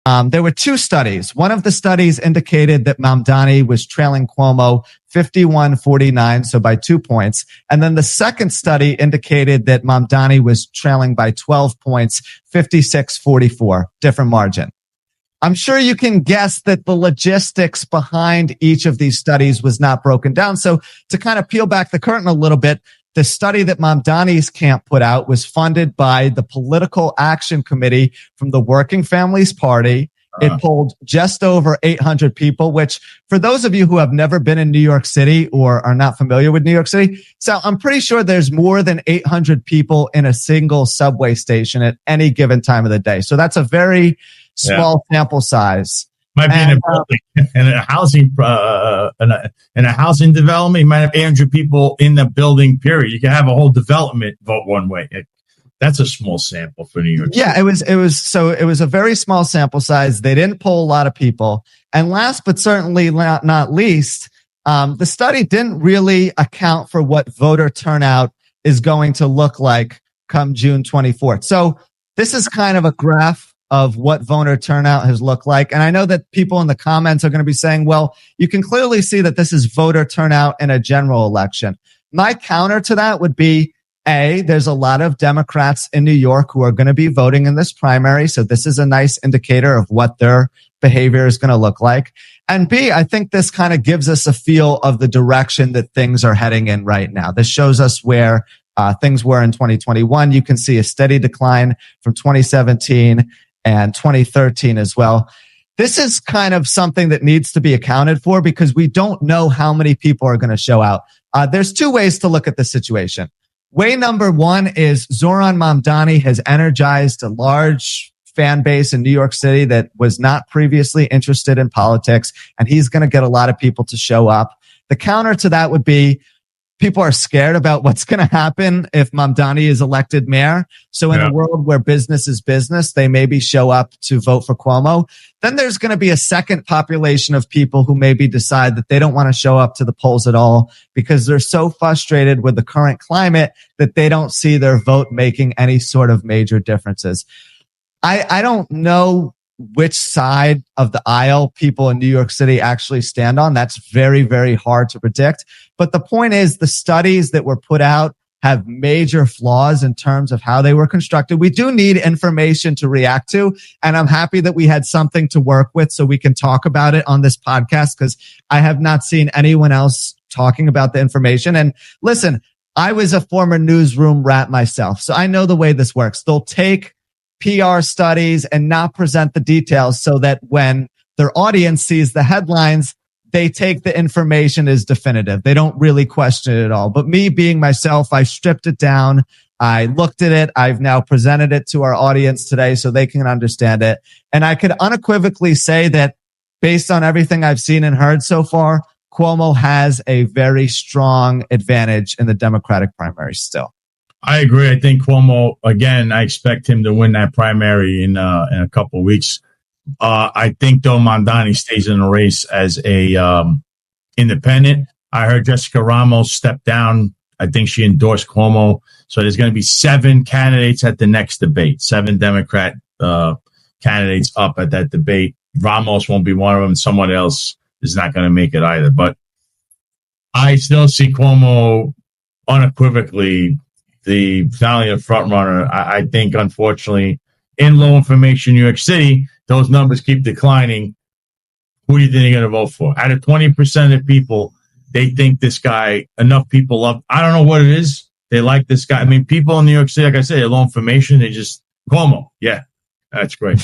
There were two studies. One of the studies indicated that Mamdani was trailing Cuomo 51-49, so by 2 points. And then the second study indicated that Mamdani was trailing by 12 points, 56-44, different margin. I'm sure you can guess that the logistics behind each of these studies was not broken down. So to kind of peel back the curtain a little bit, the study that Mamdani's camp put out was funded by the Political Action Committee from the Working Families Party. It polled just over 800 people, which for those of you who have never been in New York City or are not familiar with New York City, so I'm pretty sure there's more than 800 people in a single subway station at any given time of the day. So that's a very small sample size. Might be in a building, in a housing development. You might have 800 people in the building. Period. You can have a whole development vote one way. That's a small sample for New York City. Yeah, it was a very small sample size. They didn't poll a lot of people, and last but certainly not least, the study didn't really account for what voter turnout is going to look like come June 24th. So this is kind of a graph of what voter turnout has looked like. And I know that people in the comments are going to be saying, well, you can clearly see that this is voter turnout in a general election. My counter to that would be, there's a lot of Democrats in New York who are going to be voting in this primary. So this is a nice indicator of what their behavior is going to look like. And B, I think this kind of gives us a feel of the direction that things are heading in right now. This shows us where things were in 2021. You can see a steady decline from 2017 and 2013 as well. This is kind of something that needs to be accounted for because we don't know how many people are going to show out. There's two ways to look at the situation. Way number one is Zohran Mamdani has energized a large fan base in New York City that was not previously interested in politics, and he's going to get a lot of people to show up. The counter to that would be people are scared about what's going to happen if Mamdani is elected mayor. So in a world where business is business, they maybe show up to vote for Cuomo. Then there's going to be a second population of people who maybe decide that they don't want to show up to the polls at all because they're so frustrated with the current climate that they don't see their vote making any sort of major differences. I don't know which side of the aisle people in New York City actually stand on. That's very, very hard to predict. But the point is the studies that were put out have major flaws in terms of how they were constructed. We do need information to react to. And I'm happy that we had something to work with so we can talk about it on this podcast because I have not seen anyone else talking about the information. And listen, I was a former newsroom rat myself, so I know the way this works. They'll take PR studies and not present the details so that when their audience sees the headlines, they take the information as definitive. They don't really question it at all. But me being myself, I stripped it down. I looked at it. I've now presented it to our audience today so they can understand it. And I could unequivocally say that based on everything I've seen and heard so far, Cuomo has a very strong advantage in the Democratic primary still. I agree. I think Cuomo, again, I expect him to win that primary in a couple of weeks. I think, though, Mamdani stays in the race as a independent. I heard Jessica Ramos step down. I think she endorsed Cuomo. So there's going to be 7 candidates at the next debate, 7 Democrat candidates up at that debate. Ramos won't be one of them. Someone else is not going to make it either. But I still see Cuomo unequivocally not only a front runner. I think, unfortunately, in low information New York City, those numbers keep declining. Who do you think they're going to vote for? Out of 20% of people, they think this guy, enough people love. I don't know what it is. They like this guy. I mean, people in New York City, like I said, low information. They just, Cuomo. Yeah, that's great.